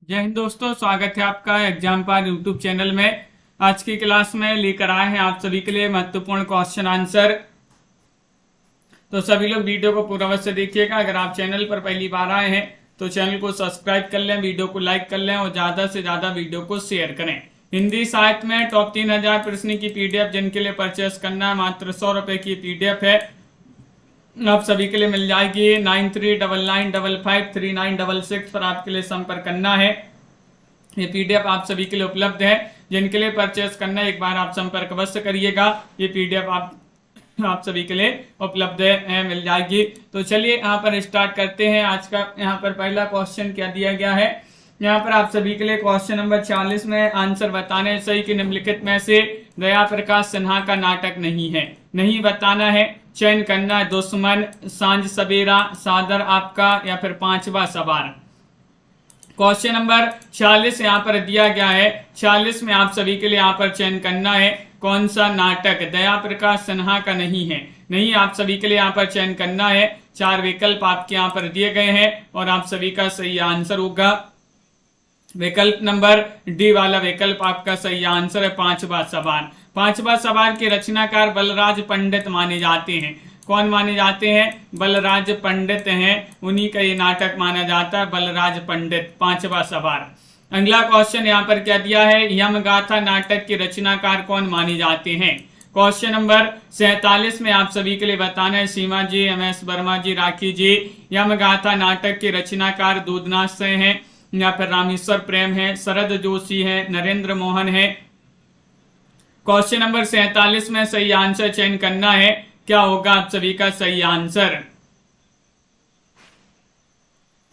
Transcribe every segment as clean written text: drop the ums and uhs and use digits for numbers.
जय हिंद दोस्तों, स्वागत है आपका एग्जाम पार यूट्यूब चैनल में। आज की क्लास में लेकर आए हैं आप सभी के लिए महत्वपूर्ण क्वेश्चन आंसर। तो सभी लोग वीडियो को पूरा अवश्य देखिएगा। अगर आप चैनल पर पहली बार आए हैं तो चैनल को सब्सक्राइब कर लें, वीडियो को लाइक कर लें और ज़्यादा से ज़्यादा वीडियो को शेयर करें। हिंदी साहित्य में टॉप 3000 प्रश्न की पीडीएफ जिनके लिए परचेस करना है, मात्र 100 रुपये की पीडीएफ है, आप सभी के लिए मिल जाएगी। 9399553966 पर आपके लिए संपर्क करना है। ये पीडीएफ आप सभी के लिए उपलब्ध है। जिनके लिए परचेस करना है एक बार आप संपर्क अवश्य करिएगा। ये पीडीएफ आप सभी के लिए उपलब्ध है, मिल जाएगी। तो चलिए यहाँ पर स्टार्ट करते हैं। आज का यहाँ पर पहला क्वेश्चन क्या दिया गया है, यहाँ पर आप सभी के लिए क्वेश्चन नंबर 40 में आंसर बताने सही कि निम्नलिखित में से दया प्रकाश सिन्हा का नाटक नहीं है। नहीं बताना है, चयन करना है दुश्मन, सांझ सवेरा, सादर आपका या फिर पांचवा सवार। क्वेश्चन नंबर 40 यहाँ पर दिया गया है। 40 में आप सभी के लिए यहाँ पर चयन करना है कौन सा नाटक दया प्रकाश सिन्हा का नहीं है। नहीं, आप सभी के लिए यहाँ पर चयन करना है। 4 विकल्प आपके यहाँ पर दिए गए हैं और आप सभी का सही आंसर होगा विकल्प नंबर डी वाला विकल्प आपका सही आंसर है, पांचवा सवार। पांचवा सवार के रचनाकार बलराज पंडित माने जाते हैं। कौन माने जाते हैं? बलराज पंडित हैं, उन्हीं का ये नाटक माना जाता है, बलराज पंडित, पांचवा सवार। अगला क्वेश्चन यहाँ पर क्या दिया है, यमगाथा नाटक के रचनाकार कौन माने जाते हैं। क्वेश्चन नंबर 47 में आप सभी के लिए बताना है सीमा जी, MS वर्मा जी, राखी जी। यमगाथा नाटक के रचनाकार दूधनाथ से हैं या फिर रामेश्वर प्रेम है, शरद जोशी है, नरेंद्र मोहन है। क्वेश्चन नंबर 47 में सही आंसर चयन करना है। क्या होगा आप सभी का सही आंसर?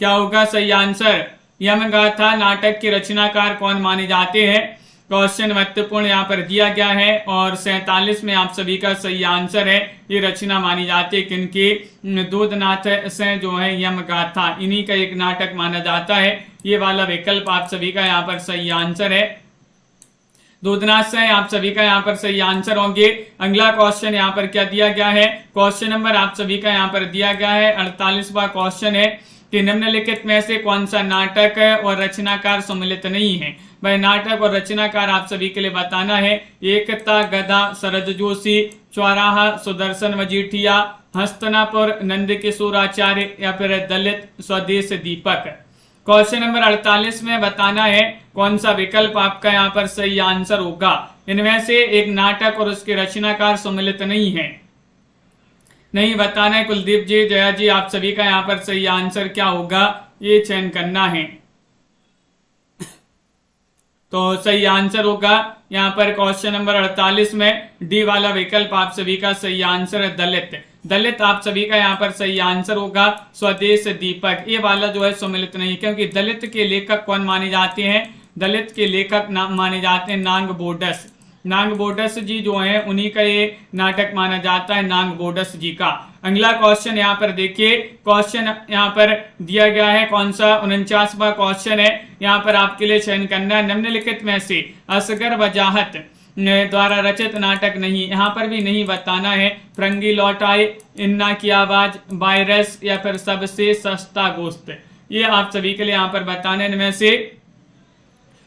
क्या होगा सही आंसर? यमगाथा नाटक के रचनाकार कौन माने जाते हैं। क्वेश्चन महत्वपूर्ण यहाँ पर दिया गया है और 47 में आप सभी का सही आंसर है। ये रचना मानी जाती है किनकी? दूधनाथ से जो है यमगाथा, इन्हीं का एक नाटक माना जाता है। ये वाला विकल्प आप सभी का यहाँ पर सही आंसर है, दूधनाथ से आप सभी का यहाँ पर सही आंसर होंगे। अगला क्वेश्चन यहाँ पर क्या दिया गया है, क्वेश्चन नंबर आप सभी का यहाँ पर दिया गया है 48वां क्वेश्चन है कि निम्नलिखित में से कौन सा नाटक और रचनाकार सम्मिलित नहीं है। वह नाटक और रचनाकार आप सभी के लिए बताना है। एकता गदा शरद जोशी, चौराहा सुदर्शन मजीठिया, हस्तनापुर नंदकिशोर आचार्य या फिर दलित स्वदेश दीपक। क्वेश्चन नंबर 48 में बताना है कौन सा विकल्प आपका यहाँ पर सही आंसर होगा। इनमें से एक नाटक और उसके रचनाकार सम्मिलित नहीं है। नहीं बताना है। कुलदीप जी, जया जी, आप सभी का यहाँ पर सही आंसर क्या होगा, ये चयन करना है। तो सही आंसर होगा यहाँ पर क्वेश्चन नंबर 48 में डी वाला विकल्प आप सभी का सही आंसर है, दलित। दलित आप सभी का यहाँ पर सही आंसर होगा, स्वदेश दीपक। ये वाला जो है सम्मिलित नहीं, क्योंकि दलित के लेखक कौन माने जाते हैं? दलित के लेखक माने जाते हैं नांग बोडस। नांग बोडस जी जो हैं उन्हीं का ये नाटक माना जाता है, नांग बोडस जी का। अगला क्वेश्चन यहाँ पर देखिए, क्वेश्चन यहाँ पर दिया गया है कौन सा, 49वां क्वेश्चन है। यहाँ पर आपके लिए चयन करना है निम्नलिखित में से असगर वजाहत द्वारा रचित नाटक नहीं। यहाँ पर भी नहीं बताना है। फरंगी लौट आए, इन्ना की आवाज, वायरस या फिर सबसे सस्ता गोश्त। ये आप सभी के लिए यहाँ पर बताना है इनमें से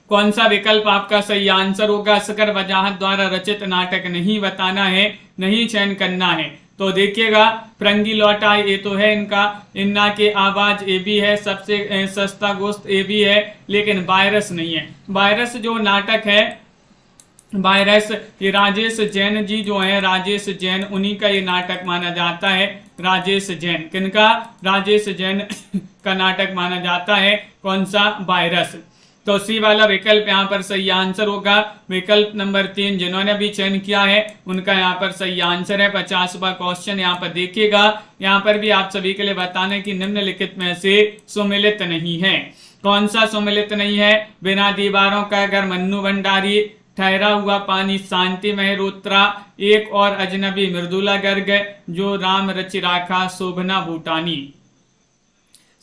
कौन सा विकल्प आपका सही आंसर होगा। असगर वजाहत द्वारा रचित नाटक नहीं बताना है, नहीं चयन करना है। तो देखिएगा, फरंगी लौट आए ये तो है इनका, इन्ना के आवाज ये भी है, सबसे सस्ता गोश्त ये भी है, लेकिन वायरस नहीं है। वायरस जो नाटक है, वायरस ये राजेश जैन जी जो है, राजेश जैन, उन्हीं का ये नाटक माना जाता है। राजेश जैन, किनका? राजेश जैन का नाटक माना जाता है। कौन सा? वायरस। तो सी वाला विकल्प यहाँ पर सही आंसर होगा। विकल्प नंबर 3 जिन्होंने भी चयन किया है उनका यहाँ पर सही आंसर है। 50वां क्वेश्चन यहाँ पर देखिएगा, यहाँ पर भी आप सभी के लिए बताने की निम्नलिखित में से सुमिलित नहीं है। कौन सा सुमिलित नहीं है? बिना दीवारों का घर मन्नू भंडारी, ठहरा हुआ पानी शांति मेहरोत्रा, एक और अजनबी मृदुला गर्ग, जो राम रच राखा शोभना भूटानी।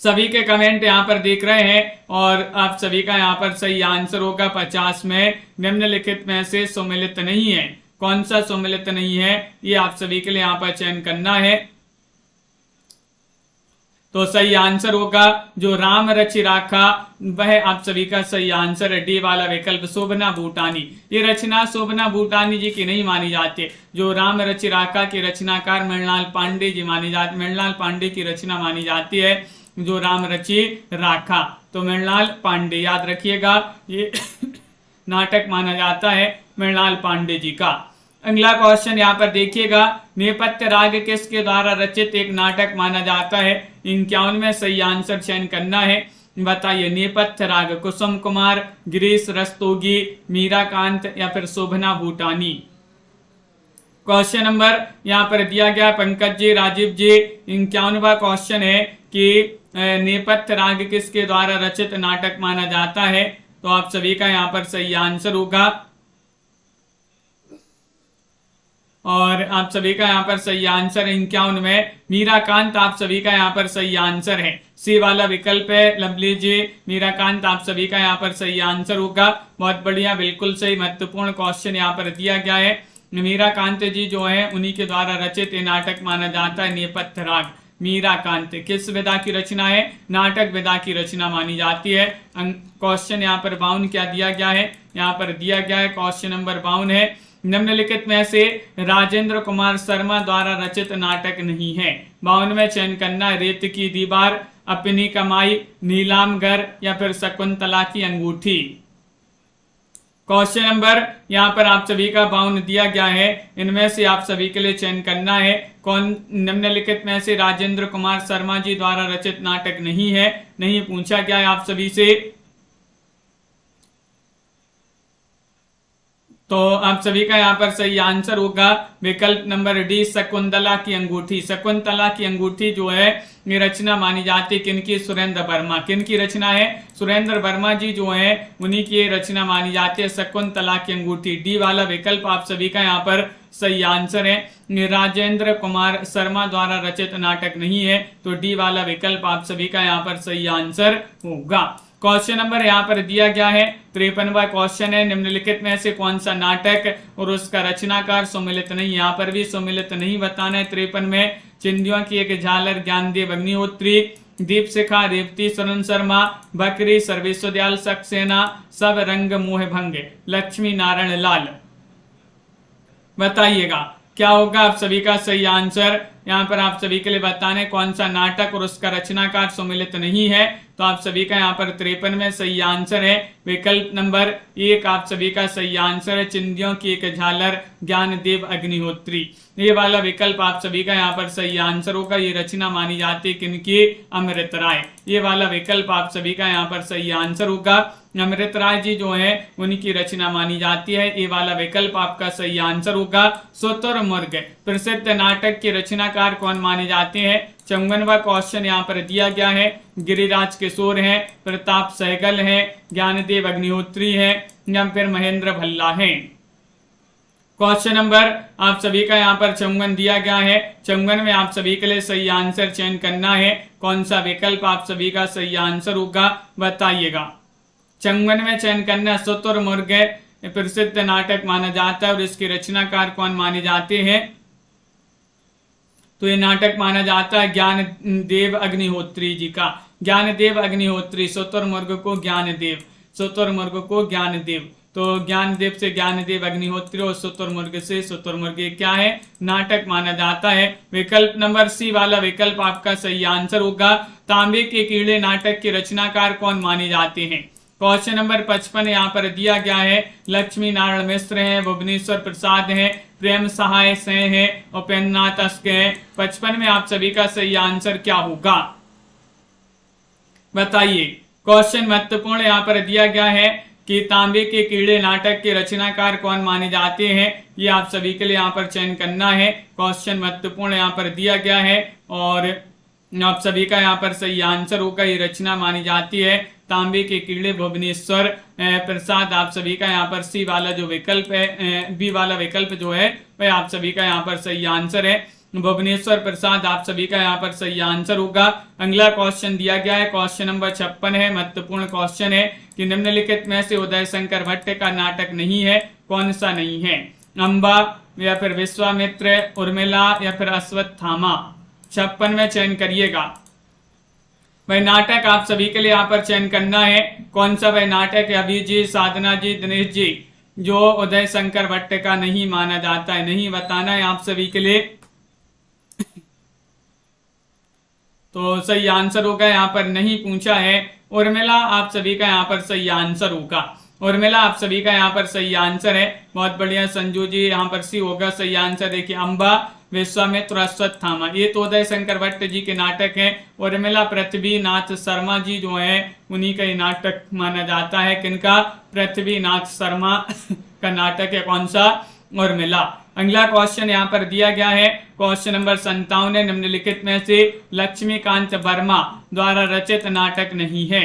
सभी के कमेंट यहाँ पर देख रहे हैं और आप सभी का यहाँ पर सही आंसर होगा 50 में निम्नलिखित में से सुमिलित नहीं है। कौन सा सुमिलित नहीं है, ये आप सभी के लिए यहाँ पर चयन करना है। तो सही आंसर होगा जो राम रचि राखा, वह आप सभी का सही आंसर है डी वाला विकल्प शोभना भूटानी। ये रचना शोभना भूटानी जी की नहीं मानी जाती है। जो राम रचि राखा के रचनाकार मृणाल पांडे जी मानी जाती, मृणाल पांडे की रचना मानी जाती है जो राम रचि राखा। तो मृणाल पांडे याद रखिएगा, ये नाटक माना जाता है मृणाल पांडे जी का। अगला क्वेश्चन यहाँ पर देखिएगा, नेपथ्य राग किसके द्वारा रचित एक नाटक माना जाता है? 51 में सही आंसर चयन करना है। बताइए, नेपथ्य राग कुसुम कुमार, गिरीश रस्तोगी, मीराकांत या फिर शोभना भूटानी। क्वेश्चन नंबर यहाँ पर दिया गया पंकज जी, राजीव जी। 51वां क्वेश्चन है कि नेपथ्य राग किसके द्वारा रचित नाटक माना जाता है? तो आप सभी का यहाँ पर सही आंसर होगा, और आप सभी का यहाँ पर सही आंसर 51 में मीराकांत आप सभी का यहाँ पर सही आंसर है। सी वाला विकल्प है लवली जी, मीराकांत आप सभी का यहाँ पर सही आंसर होगा। बहुत बढ़िया, बिल्कुल सही, महत्वपूर्ण क्वेश्चन यहाँ पर दिया गया है। मीराकांत जी जो है उन्हीं के द्वारा रचित ये नाटक माना जाता है नेपथ्य राग। मीराकांत किस विधा की रचना है? नाटक विधा की रचना मानी जाती है। क्वेश्चन यहाँ पर 52 क्या दिया गया है? यहाँ पर दिया गया है क्वेश्चन नंबर 52 है, निम्नलिखित में से राजेंद्र कुमार शर्मा द्वारा रचित नाटक नहीं है। 52 में चयन करना है, रेत की दीवार, अपनी कमाई, नीलामगर या फिर शकुंतला की अंगूठी। क्वेश्चन नंबर यहाँ पर आप सभी का 52 दिया गया है, इनमें से आप सभी के लिए चयन करना है कौन निम्नलिखित में से राजेंद्र कुमार शर्मा जी द्वारा रचित नाटक नहीं है। नहीं पूछा गया है आप सभी से, तो आप सभी का यहाँ पर सही आंसर होगा विकल्प नंबर डी, शकुंतला की अंगूठी। शकुंतला की अंगूठी जो है ये रचना मानी जाती है किनकी? सुरेंद्र वर्मा। किनकी रचना है? सुरेंद्र वर्मा जी जो है उन्हीं की रचना मानी जाती है शकुंतला की अंगूठी। डी वाला विकल्प आप सभी का यहाँ पर सही आंसर है। राजेंद्र कुमार शर्मा द्वारा रचित नाटक नहीं है, तो डी वाला विकल्प आप सभी का यहाँ पर सही आंसर होगा। क्वेश्चन नंबर यहाँ पर दिया गया है 53वां क्वेश्चन है, निम्नलिखित में से कौन सा नाटक और उसका रचनाकार सुमिलित नहीं? यहाँ पर भी सुमिलित नहीं बताना है। 53 में चिंदियों की एक झालर, ज्ञानदेव अग्निहोत्री, दीप शिखा, रेवती शरण शर्मा, बकरी, सर्वेश्वरदयाल सक्सेना, सब रंग मोह भंग, लक्ष्मी नारायण लाल। बताइएगा क्या होगा आप सभी का सही आंसर? यहाँ पर आप सभी के लिए बताने कौन सा नाटक और उसका रचनाकार सुमिलित नहीं है। तो आप सभी का यहाँ पर 53 में सही आंसर है विकल्प नंबर 1, आप सभी का सही आंसर है चिंदियों की एक झालर, ज्ञानदेव अग्निहोत्री। ये वाला विकल्प आप सभी का यहाँ पर सही आंसर होगा। ये रचना मानी जाती है किनकी? अमृत राय। ये वाला विकल्प आप सभी का यहाँ पर सही आंसर होगा। अमृत राय जी जो है उनकी रचना मानी जाती है। ये वाला विकल्प आपका सही आंसर होगा। शुतुरमुर्ग प्रसिद्ध नाटक के रचनाकार कौन माने जाते हैं? 54वां क्वेश्चन यहाँ पर दिया गया है। गिरिराज किशोर हैं, प्रताप सहगल हैं, ज्ञानदेव अग्निहोत्री हैं या फिर महेंद्र भल्ला हैं। क्वेश्चन नंबर आप सभी का यहाँ पर 54 दिया गया है। 54 में आप सभी के लिए सही आंसर चयन करना है। कौन सा विकल्प आप सभी का सही आंसर होगा बताइएगा। 54 में चयन करना, शुतुरमुर्ग प्रसिद्ध नाटक माना जाता है और इसके रचनाकार कौन माने जाते हैं? तो ये नाटक माना जाता है ज्ञानदेव अग्निहोत्री जी का। ज्ञानदेव अग्निहोत्री, शुतुरमुर्ग को ज्ञानदेव, शुतुरमुर्ग को ज्ञानदेव। तो ज्ञानदेव से ज्ञानदेव अग्निहोत्री और शुतुरमुर्ग से शुतुरमुर्ग क्या है? नाटक माना जाता है। विकल्प नंबर सी वाला विकल्प आपका सही आंसर होगा। तांबे के कीड़े नाटक के रचनाकार कौन माने जाते हैं? क्वेश्चन नंबर 55 यहाँ पर दिया गया है। लक्ष्मी नारायण मिश्र हैं, भुवनेश्वर प्रसाद हैं, प्रेम सहाय से हैं, उपेन्द्रनाथ अस्क हैं। 55 में आप सभी का सही आंसर क्या होगा बताइए। क्वेश्चन महत्वपूर्ण यहाँ पर दिया गया है कि तांबे के कीड़े नाटक के रचनाकार कौन माने जाते हैं। ये आप सभी के लिए यहाँ पर चयन करना है। क्वेश्चन महत्वपूर्ण यहाँ पर दिया गया है और आप सभी का यहाँ पर सही आंसर होगा। ये रचना मानी जाती है तांबे के कीड़े, भुवनेश्वर प्रसाद। आप सभी का यहाँ पर सी वाला जो विकल्प है, बी वाला विकल्प जो है वह आप सभी का यहाँ पर सही आंसर है। भुवनेश्वर प्रसाद आप सभी का यहाँ पर सही आंसर होगा। अगला क्वेश्चन दिया गया है, क्वेश्चन नंबर 56 है। महत्वपूर्ण क्वेश्चन है कि निम्नलिखित में से उदय शंकर भट्ट का नाटक नहीं है, कौन सा नहीं है? अंबा या फिर विश्वामित्र, उर्मिला या फिर अश्वत्थामा। 56 में चयन करिएगा। भाई नाटक आप सभी के लिए यहाँ पर चयन करना है। कौन सा भाई नाटक है? अभी जी, साधना जी, दिनेश जी, जो उदय शंकर भट्ट का नहीं माना जाता है, नहीं बताना है आप सभी के लिए। तो सही आंसर होगा, यहाँ पर नहीं पूछा है। उर्मिला आप सभी का यहाँ पर सही आंसर होगा। उर्मिला आप सभी का यहाँ पर सही आंसर है। बहुत बढ़िया संजू जी, यहाँ पर सी होगा सही आंसर। देखिए अम्बा, विश्वामित्र, अश्वत्थामा, ये तो उदय शंकर भट्ट जी के नाटक है। उर्मिला पृथ्वीनाथ शर्मा जी जो है उन्हीं का ये नाटक माना जाता है। किनका? पृथ्वीनाथ शर्मा का नाटक है। कौन सा? उर्मिला। अगला क्वेश्चन यहाँ पर दिया गया है, क्वेश्चन नंबर 57, निम्नलिखित में से लक्ष्मीकांत वर्मा द्वारा रचित नाटक नहीं है।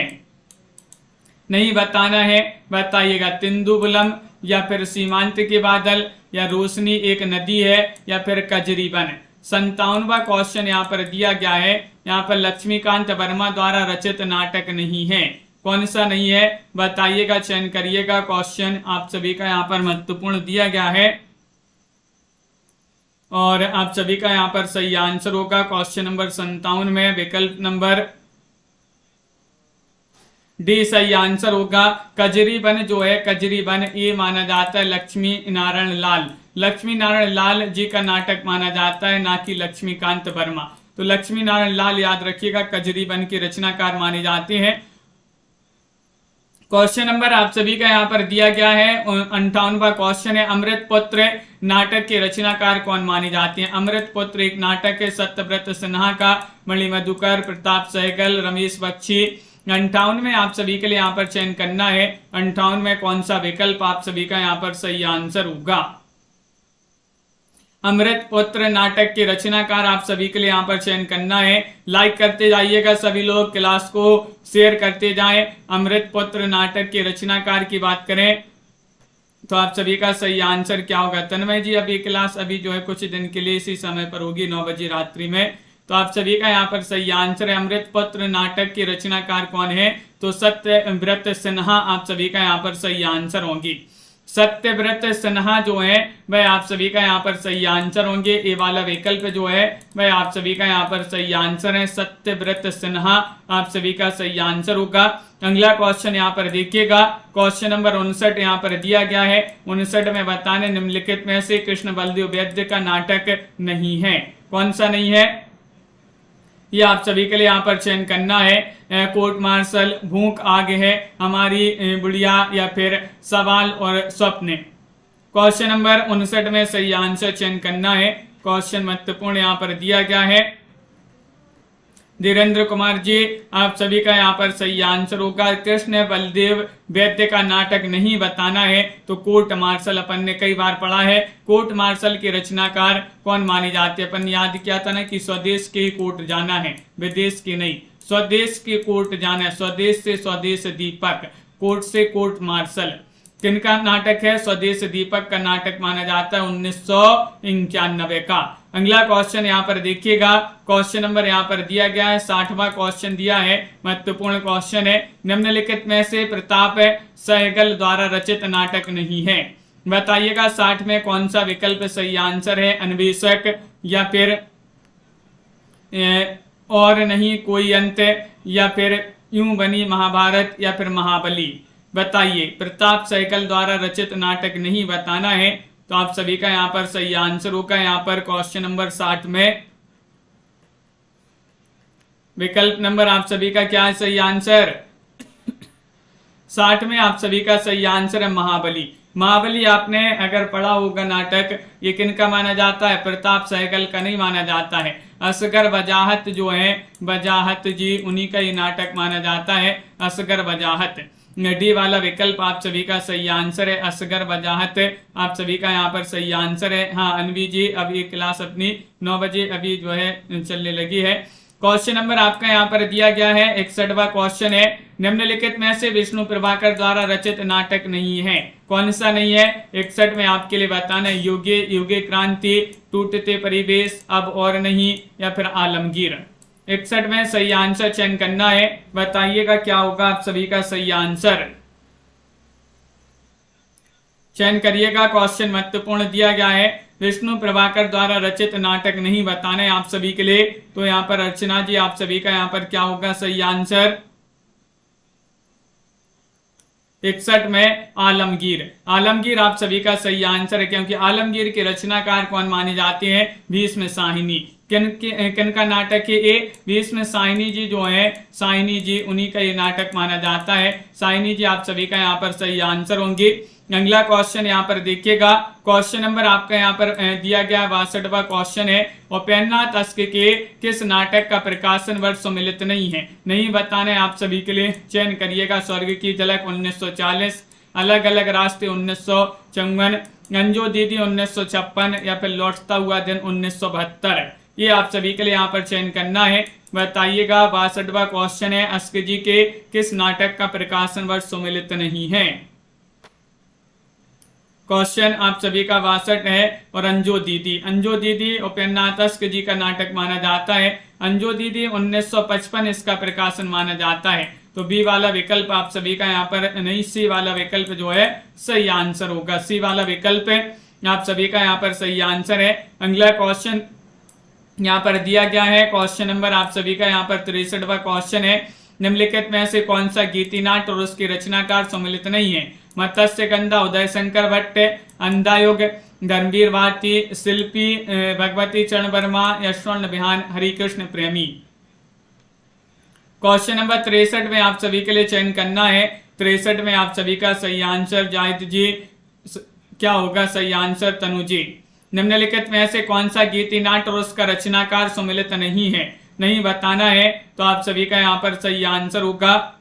नहीं बताना है, बताइएगा। तिंदुबुलम, या फिर सीमांत के बादल, या रोशनी एक नदी है, या फिर कजरीबन। 57वां क्वेश्चन यहाँ पर दिया गया है। यहाँ पर लक्ष्मीकांत वर्मा द्वारा रचित नाटक नहीं है। कौन सा नहीं है बताइएगा, चयन करिएगा। क्वेश्चन आप सभी का यहाँ पर महत्वपूर्ण दिया गया है और आप सभी का यहाँ पर सही आंसर होगा क्वेश्चन नंबर 57 में विकल्प नंबर डी सही आंसर होगा। कजरीबन जो है, कजरीबन ये माना जाता है लक्ष्मी नारायण लाल, लक्ष्मी नारायण लाल जी का नाटक माना जाता है, ना कि लक्ष्मीकांत वर्मा। तो लक्ष्मी नारायण लाल याद रखिएगा, कजरीबन के रचनाकार माने जाते हैं। क्वेश्चन नंबर आप सभी का यहाँ पर दिया गया है 58वां क्वेश्चन है, अमृत पुत्र नाटक के रचनाकार कौन माने जाते हैं? अमृत पुत्र एक नाटक है सत्यव्रत सिन्हा का, मणि मधुकर, प्रताप सहगल, रमेश बख्शी। 58 में आप सभी के लिए यहाँ पर चयन करना है। 58 में कौन सा विकल्प आप सभी का यहाँ पर सही आंसर होगा? अमृत पुत्र नाटक के रचनाकार आप सभी के लिए यहाँ पर चयन करना है। लाइक करते जाइएगा सभी लोग, क्लास को शेयर करते जाएं। अमृत पुत्र नाटक के रचनाकार की बात करें तो आप सभी का सही आंसर क्या होगा? तन्मय जी, अभी क्लास अभी जो है कुछ दिन के लिए इसी समय पर होगी, 9 बजे रात्रि में। तो आप सभी का यहाँ पर सही आंसर है अमृत पुत्र नाटक के रचनाकार कौन है? तो सत्यव्रत सिन्हा आप सभी का यहाँ पर सही आंसर होंगी। सत्यव्रत सिन्हा जो है वह आप सभी का यहाँ पर सही आंसर होंगे। ए वाला विकल्प जो है वह आप सभी का यहाँ पर सही आंसर है, सत्यव्रत सिन्हा आप सभी का सही आंसर होगा। अगला क्वेश्चन यहाँ पर देखिएगा, क्वेश्चन नंबर 59 यहाँ पर दिया गया है। 59 में बताने निम्नलिखित में से कृष्ण बलदेव वैद्य का नाटक नहीं है। कौन सा नहीं है ये आप सभी के लिए यहाँ पर चयन करना है। कोर्ट मार्शल, भूख आग है, हमारी बुढ़िया, या फिर सवाल और स्वप्न। क्वेश्चन नंबर 59 में सही आंसर चयन करना है। क्वेश्चन महत्वपूर्ण यहाँ पर दिया गया है। धीरेन्द्र कुमार जी, आप सभी का यहाँ पर सही आंसर होगा कृष्ण बलदेव वैद्य का नाटक नहीं बताना है। तो कोर्ट मार्शल अपन ने कई बार पढ़ा है। कोर्ट मार्शल के रचनाकार कौन माने जाते हैं? अपन याद किया था ना कि स्वदेश के कोर्ट जाना है, विदेश की नहीं, स्वदेश के कोर्ट जाना है। स्वदेश से स्वदेश दीपक, कोर्ट से कोर्ट मार्शल। किनका नाटक है? स्वदेश दीपक का नाटक माना जाता है 1991 का। अगला क्वेश्चन यहाँ पर देखिएगा, क्वेश्चन नंबर यहाँ पर दिया गया है 60वां क्वेश्चन दिया है, महत्वपूर्ण क्वेश्चन है। निम्नलिखित में से प्रताप सहगल द्वारा रचित नाटक नहीं है। बताइएगा 60 में कौन सा विकल्प सही आंसर है? अन्वेषक, या फिर और नहीं कोई अंत, या फिर यूं बनी महाभारत, या फिर महाबली। बताइए, प्रताप सहगल द्वारा रचित नाटक नहीं बताना है। तो आप सभी का यहाँ पर सही आंसर होगा। यहाँ पर क्वेश्चन नंबर 60 में विकल्प नंबर आप सभी का क्या है सही आंसर? 60 में आप सभी का सही आंसर है महाबली। महाबली आपने अगर पढ़ा होगा नाटक, ये किनका माना जाता है? प्रताप सहगल का नहीं माना जाता है। असगर वजाहत जो है, वजाहत जी, उन्हीं का ये नाटक माना जाता है, असगर वजाहत। डी वाला विकल्प आप सभी का सही आंसर है, असगर वजाहत आप सभी का यहाँ पर सही आंसर है। हाँ अनवी जी, अब ये क्लास अपनी 9 बजे अभी जो है चलने लगी है। क्वेश्चन नंबर आपका यहाँ पर दिया गया है 61वां क्वेश्चन है, निम्नलिखित में से विष्णु प्रभाकर द्वारा रचित नाटक नहीं है। कौन सा नहीं है? 61 में आपके लिए बताना है युगे, युगे क्रांति, टूटते परिवेश, अब और नहीं, या फिर आलमगीर। 61 में सही आंसर चयन करना है। बताइएगा क्या होगा आप सभी का सही आंसर? चयन करिएगा, क्वेश्चन महत्वपूर्ण दिया गया है। विष्णु प्रभाकर द्वारा रचित नाटक नहीं बताना है आप सभी के लिए। तो यहाँ पर अर्चना जी आप सभी का यहाँ पर क्या होगा सही आंसर 61 में आलमगीर। आलमगीर आप सभी का सही आंसर है, क्योंकि आलमगीर के रचनाकार कौन माने जाते हैं भीष्म साहिनी। किन का नाटक है ये भीष्म साहिनी जी जो है, साहिनी जी उन्हीं का ये नाटक माना जाता है। साहिनी जी आप सभी का यहाँ पर सही आंसर होंगे। अगला क्वेश्चन यहाँ पर देखिएगा, क्वेश्चन नंबर आपका यहाँ पर दिया गया 62वां क्वेश्चन है। उपेन्द्रनाथ अश्क के किस नाटक का प्रकाशन वर्ष सम्मिलित नहीं है, नहीं बताना है आप सभी के लिए। चयन करिएगा, स्वर्ग की झलक 1940, अलग अलग रास्ते 1954, अंजू दीदी 1956 या फिर लौटता हुआ दिन 1972। ये आप सभी के लिए यहाँ पर चयन करना है। बताइएगा 62वां क्वेश्चन है, अश्क जी के किस नाटक का प्रकाशन वर्ष सम्मिलित नहीं है। क्वेश्चन आप सभी का 62 है। और अंजू दीदी उपेन्द्रनाथ अश्क जी का नाटक माना जाता है। अंजू दीदी 1955 इसका प्रकाशन माना जाता है। तो बी वाला विकल्प आप सभी का यहाँ पर नहीं, सी वाला विकल्प जो है सही आंसर होगा। सी वाला विकल्प आप सभी का यहाँ पर सही आंसर है। अगला क्वेश्चन यहाँ पर दिया गया है, क्वेश्चन नंबर आप सभी का यहाँ पर 63वां क्वेश्चन है। निम्नलिखित में से कौन सा गीतिनाट और उसके रचनाकार सम्मिलित नहीं है। मत्स्य गंधा उदय शंकर भट्ट, अंधायुग धर्मवीर भारती, शिल्पी भगवती चरण वर्मा या स्वर्ण विहान हरिकृष्ण प्रेमी। क्वेश्चन नंबर 63 में आप सभी के लिए चयन करना है। 63 में आप सभी का सही आंसर जाहिद जी क्या होगा सही आंसर तनु जी। निम्नलिखित में से कौन सा गीतिनाट और उसका रचनाकार सम्मिलित नहीं है, नहीं बताना है। तो आप सभी का यहाँ पर सही आंसर होगा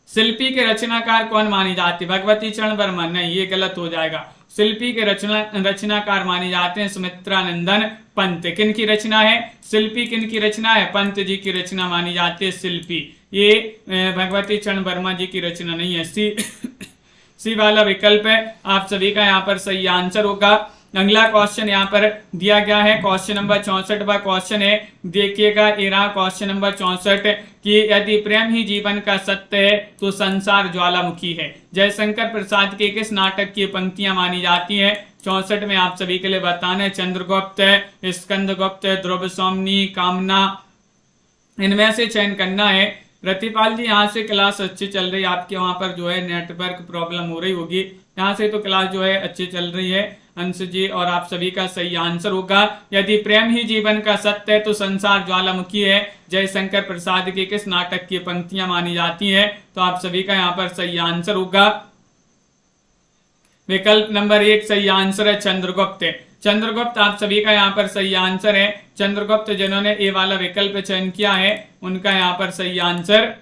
शिल्पी के रचनाकार कौन मानी जाती, भगवती चरण वर्मा, नहीं ये गलत हो जाएगा। शिल्पी के रचनाकार माने जाते हैं सुमित्रानंदन पंत। किन की रचना है, शिल्पी किन की रचना है, पंत जी की रचना मानी जाती है शिल्पी। ये भगवती चरण वर्मा जी की रचना नहीं है। सी वाला विकल्प है आप सभी का यहाँ पर सही आंसर होगा। अगला क्वेश्चन यहाँ पर दिया गया है, क्वेश्चन नंबर 64वां क्वेश्चन है। देखिएगा ये रहा क्वेश्चन नंबर 64 कि यदि प्रेम ही जीवन का सत्य है तो संसार ज्वालामुखी है, जयशंकर प्रसाद के किस नाटक की पंक्तियां मानी जाती हैं। 64 में आप सभी के लिए बताना है चंद्रगुप्त, स्कंदगुप्त, ध्रुव सौमनी, कामना, इनमें से चयन करना है। प्रतिपाल जी यहाँ से क्लास अच्छी चल रही है, आपके वहां पर जो है नेटवर्क प्रॉब्लम हो रही होगी, यहाँ से तो क्लास जो है अच्छी चल रही है अंश जी। और आप सभी का सही आंसर होगा यदि प्रेम ही जीवन का सत्य है तो संसार ज्वालामुखी है, जयशंकर प्रसाद के किस नाटक की पंक्तियां मानी जाती हैं। तो आप सभी का यहाँ पर सही आंसर होगा विकल्प नंबर 1 सही आंसर है चंद्रगुप्त। चंद्रगुप्त आप सभी का यहाँ पर सही आंसर है। चंद्रगुप्त जिन्होंने ए वाला विकल्प चयन किया है उनका यहाँ पर सही आंसर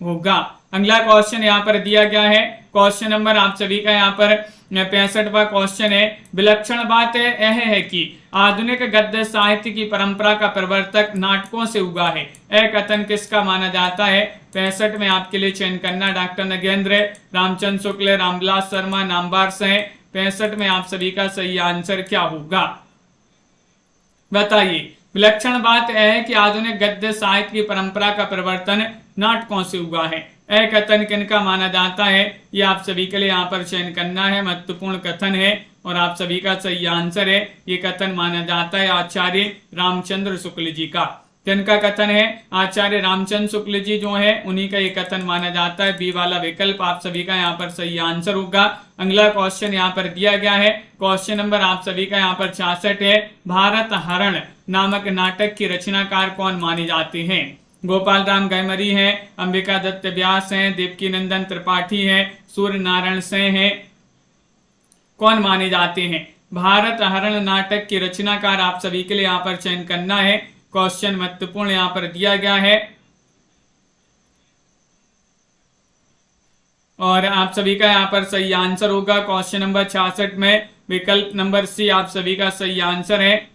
होगा। अगला क्वेश्चन यहाँ पर दिया गया है, क्वेश्चन नंबर आप सभी का यहाँ पर 65वां क्वेश्चन है। विलक्षण बात यह है कि आधुनिक गद्य साहित्य की परंपरा का प्रवर्तक नाटकों से हुआ है, यह कथन किसका माना जाता है। 65 में आपके लिए चयन करना डॉक्टर नगेंद्र, रामचंद्र शुक्ल, रामविलास शर्मा, नामवार से। 65 में आप सभी का सही आंसर क्या होगा बताइए। विलक्षण बात यह है कि आधुनिक गद्य साहित्य की परंपरा का प्रवर्तन नाटकों से हुआ है, यह कथन किनका माना जाता है। ये आप सभी के लिए यहाँ पर चयन करना है, महत्वपूर्ण कथन है और आप सभी का सही आंसर है। ये कथन माना जाता है आचार्य रामचंद्र शुक्ल जी का। किनका कथन है, आचार्य रामचंद्र शुक्ल जी जो है उन्हीं का ये कथन माना जाता है। बी वाला विकल्प आप सभी का यहाँ पर सही आंसर होगा। अगला क्वेश्चन यहाँ पर दिया गया है, क्वेश्चन नंबर आप सभी का यहाँ पर 66 है। भारत हरण नामक नाटक की रचनाकार कौन माने जाते हैं। गोपाल राम गैमरी हैं, अंबिका दत्त व्यास हैं, देवकी नंदन त्रिपाठी हैं, सूर्य नारायण सिंह हैं, कौन माने जाते हैं। भारत हरण नाटक की रचनाकार आप सभी के लिए यहाँ पर चयन करना है। क्वेश्चन महत्वपूर्ण यहाँ पर दिया गया है और आप सभी का यहाँ पर सही आंसर होगा। क्वेश्चन नंबर 66 में विकल्प नंबर सी आप सभी का सही आंसर है,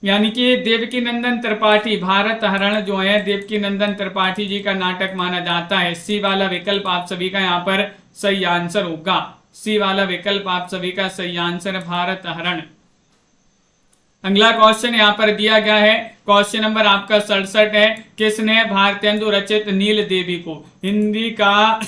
यानी कि देवकी नंदन त्रिपाठी। भारत हरण जो है देवकी नंदन त्रिपाठी जी का नाटक माना जाता है। सी वाला विकल्प आप सभी का यहाँ पर सही आंसर होगा। सी वाला विकल्प आप सभी का सही आंसर है भारत हरण। अगला क्वेश्चन यहाँ पर दिया गया है, क्वेश्चन नंबर आपका 67 है। किसने भारतेंदु रचित नील देवी को हिंदी का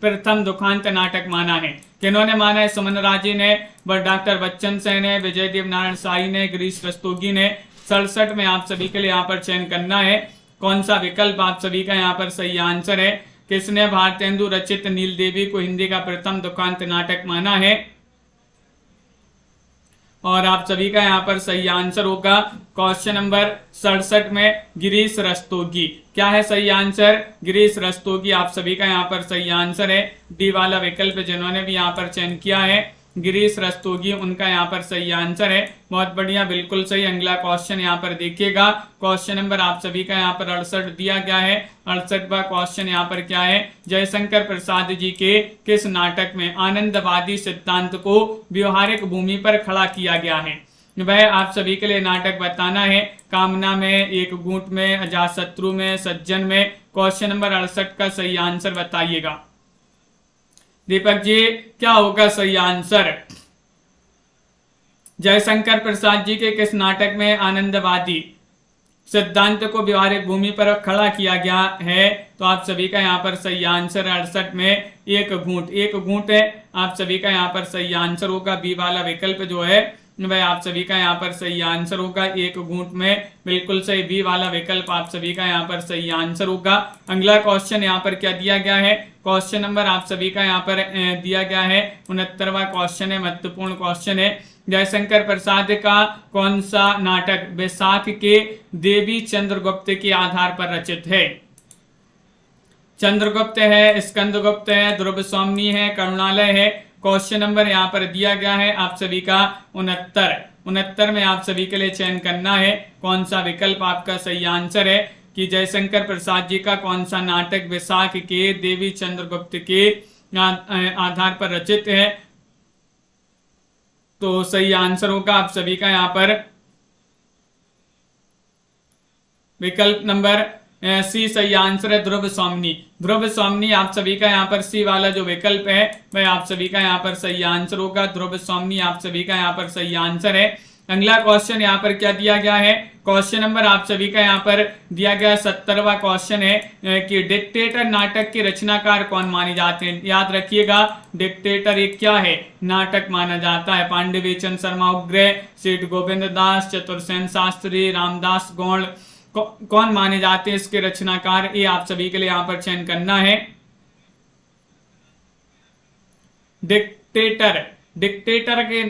प्रथम दुखांत नाटक माना है? किन्होंने माना है? सुमन राजी ने, डॉक्टर बच्चन सेन ने, विजय देव नारायण साई ने, गिरीश रस्तोगी ने। 67 में आप सभी के लिए यहाँ पर चयन करना है। कौन सा विकल्प आप सभी का यहाँ पर सही आंसर है? किसने भारतेंदु रचित नील देवी को हिंदी का प्रथम दुखांत नाटक माना है? और आप सभी का यहाँ पर सही आंसर होगा क्वेश्चन नंबर 67 में गिरीश रस्तोगी। क्या है सही आंसर? गिरीश रस्तोगी आप सभी का यहाँ पर सही आंसर है। डी वाला विकल्प जिन्होंने भी यहाँ पर चयन किया है गिरीश रस्तोगी, उनका यहाँ पर सही आंसर है। बहुत बढ़िया, बिल्कुल सही। अगला क्वेश्चन यहाँ पर देखिएगा। क्वेश्चन नंबर आप सभी का यहाँ पर 68 दिया गया है। 68वां क्वेश्चन यहाँ पर क्या है? जयशंकर प्रसाद जी के किस नाटक में आनंदवादी सिद्धांत को व्यवहारिक भूमि पर खड़ा किया गया है? वह आप सभी के लिए नाटक बताना है। कामना में, एक घूंट में, अजातशत्रु में, सज्जन में। क्वेश्चन नंबर 68 का सही आंसर बताइएगा। दीपक जी, क्या होगा सही आंसर? जयशंकर प्रसाद जी के किस नाटक में आनंदवादी सिद्धांत को व्यवहारिक भूमि पर खड़ा किया गया है? तो आप सभी का यहाँ पर सही आंसर 68 में एक घूंट। एक घूंट है आप सभी का यहाँ पर सही आंसर होगा। बी वाला विकल्प जो है वह आप सभी का यहाँ पर सही आंसर होगा। एक घूंट में, बिल्कुल सही। बी वाला विकल्प आप सभी का यहाँ पर सही आंसर होगा। अगला क्वेश्चन यहाँ पर क्या दिया गया है? क्वेश्चन नंबर आप सभी का यहाँ पर दिया गया है 69वां क्वेश्चन है, महत्वपूर्ण क्वेश्चन है। जयशंकर प्रसाद का कौन सा नाटक वैशाख के देवी चंद्रगुप्त के आधार पर रचित है? चंद्रगुप्त है, स्कंदगुप्त है, ध्रुव स्वामी है, करुणालय है। क्वेश्चन नंबर यहाँ पर दिया गया है आप सभी का 69 में आप सभी के लिए चयन करना है। कौन सा विकल्प आपका सही आंसर है कि जयशंकर प्रसाद जी का कौन सा नाटक वैशाख के देवी चंद्रगुप्त के आधार पर रचित है? तो सही आंसर होगा आप सभी का यहाँ पर विकल्प नंबर सी सही आंसर है, ध्रुव स्वामी। ध्रुव स्वामी आप सभी का यहाँ पर सी वाला जो विकल्प है वह आप सभी का यहाँ पर सही आंसर होगा। ध्रुव स्वामी आप सभी का यहाँ पर सही आंसर है। अगला क्वेश्चन यहाँ पर क्या दिया गया है? क्वेश्चन नंबर आप सभी का यहाँ पर दिया गया 70वां क्वेश्चन है कि डिक्टेटर नाटक के रचनाकार कौन माने जाते हैं? याद रखिएगा, डिक्टेटर एक क्या है? नाटक माना जाता है। पांडे बेचन शर्मा उग्र, सेठ गोविंद दास, चतुर्सेन शास्त्री, रामदास गौड़ कौन माने जाते हैं इसके रचनाकार? ये आप सभी के लिए यहाँ पर चयन करना है। डिक्टेटर के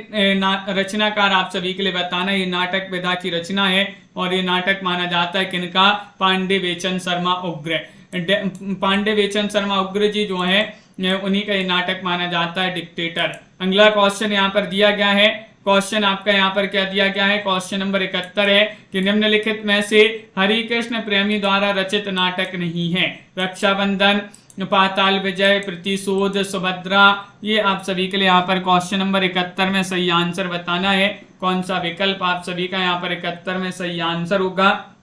रचनाकार आप सभी के लिए बताना। ये नाटक विधा की रचना है और ये नाटक माना जाता है किनका? पांडे बेचन शर्मा उग्र। पांडे बेचन शर्मा उग्र जी जो है उन्हीं का ये नाटक माना जाता है डिक्टेटर। अगला क्वेश्चन यहाँ पर दिया गया है। क्वेश्चन आपका यहाँ पर क्या दिया गया है? क्वेश्चन नंबर 71 है कि निम्नलिखित में से हरि कृष्ण प्रेमी द्वारा रचित नाटक नहीं है। रक्षाबंधन, पाताल विजय, प्रतिशोध, सुभद्रा। ये आप सभी के लिए यहाँ पर क्वेश्चन नंबर 71 में सही आंसर बताना है। कौन सा विकल्प आप सभी का यहाँ पर 71 में सही आंसर होगा?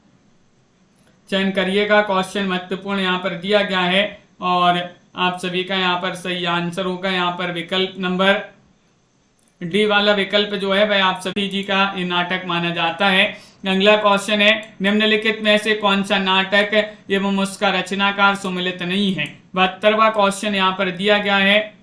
चयन करिएगा। क्वेश्चन महत्वपूर्ण यहाँ पर दिया गया है और आप सभी का यहाँ पर सही आंसर होगा यहाँ पर विकल्प नंबर डी वाला विकल्प जो है वह आप सभी जी का ये नाटक माना जाता है। अगला क्वेश्चन है निम्नलिखित में से कौन सा नाटक एवं उसका रचनाकार सुमिलित नहीं है? 72वां क्वेश्चन यहाँ पर दिया गया है।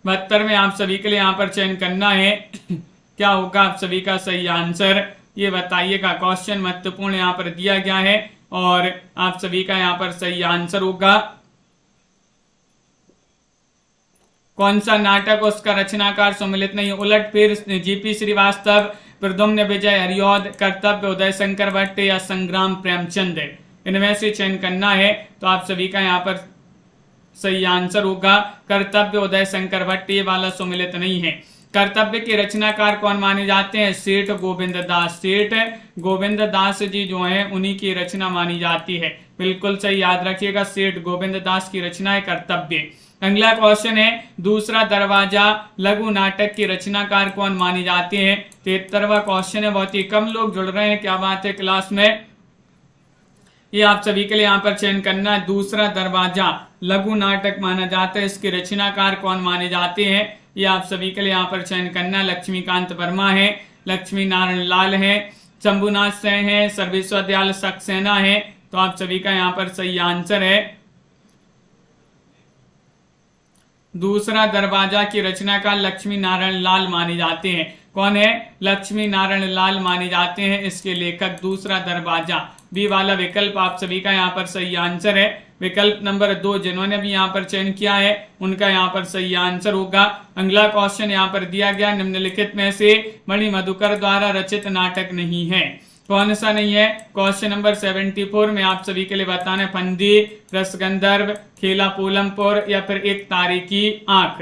72 में आप सभी के लिए यहाँ पर चयन करना है। क्या होगा आप सभी का सही आंसर ये बताइएगा। क्वेश्चन महत्वपूर्ण यहाँ पर दिया गया है और आप सभी का यहाँ पर सही आंसर होगा कौन सा नाटक उसका रचनाकार सम्मिलित नहीं? उलट फिर, जीपी श्रीवास्तव, प्रद्युम्न विजय हरिऔध, कर्तव्य उदय शंकर भट्ट या संग्राम प्रेमचंद। इनमें से चयन करना है। तो आप सभी का यहाँ पर सही आंसर होगा कर्तव्य उदय शंकर भट्ट। ये वाला सम्मिलित नहीं है। कर्तव्य के रचनाकार कौन माने जाते हैं? सेठ गोविंद दास। सेठ गोविंद दास जी जो हैं उन्हीं की रचना मानी जाती है। बिल्कुल सही, याद रखिएगा, सेठ गोविंद दास की रचना है कर्तव्य। अगला क्वेश्चन है दूसरा दरवाजा लघु नाटक के रचनाकार कौन माने जाते हैं? 73वां क्वेश्चन है। बहुत ही कम लोग जुड़ रहे हैं, क्या बात है क्लास में। ये आप सभी के लिए यहाँ पर चयन करना है। दूसरा दरवाजा लघु नाटक माना जाता है, इसके रचनाकार कौन माने जाते हैं? ये आप सभी के लिए यहाँ पर चयन करना है। लक्ष्मीकांत वर्मा है, लक्ष्मी नारायण लाल है, शंभुनाथ सेन है, सर्वेश्वर दयाल सक्सेना है। तो आप सभी का यहाँ पर सही आंसर है दूसरा दरवाजा की रचनाकार लक्ष्मी नारायण लाल माने जाते हैं। कौन है? लक्ष्मी नारायण लाल माने जाते हैं इसके लेखक। दूसरा दरवाजा, बी वाला विकल्प आप सभी का यहाँ पर सही आंसर है। विकल्प नंबर 2 जिन्होंने भी यहाँ पर चयन किया है उनका यहाँ पर सही आंसर होगा। अगला क्वेश्चन यहाँ पर दिया गया, निम्नलिखित में से मणि मधुकर द्वारा रचित नाटक नहीं है। कौन सा नहीं है? क्वेश्चन नंबर 74 में आप सभी के लिए बताना, फंदी, रसगंधर्व, खेला पोलमपुर या फिर एक तारीखी आंख।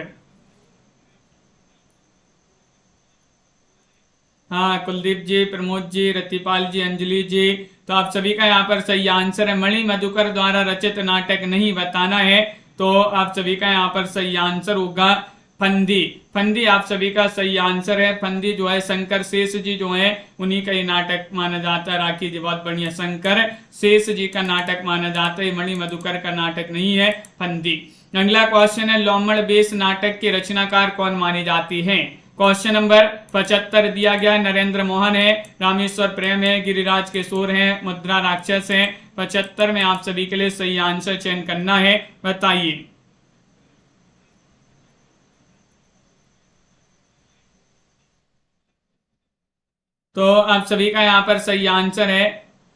हाँ, कुलदीप जी, प्रमोद जी, रतिपाल जी, अंजलि जी, तो आप सभी का यहाँ पर सही आंसर है। मणि मधुकर द्वारा रचित नाटक नहीं बताना है, तो आप सभी का यहाँ पर सही आंसर होगा फंदी। फंदी आप सभी का सही आंसर है। फंदी जो है शंकर शेष जी जो है उन्हीं का ये नाटक माना जाता है। राखी जी बहुत बढ़िया, शंकर शेष जी का नाटक माना जाता है, मणि मधुकर का नाटक नहीं है फंदी। अगला क्वेश्चन है, लोमड़ बेस नाटक के रचनाकार कौन माने जाती है? क्वेश्चन नंबर 75 दिया गया, नरेंद्र मोहन है, रामेश्वर प्रेम है, गिरिराज किशोर है, मुद्रा राक्षस है। 75 में आप सभी के लिए सही आंसर चयन करना है, बताइए। तो आप सभी का यहाँ पर सही आंसर है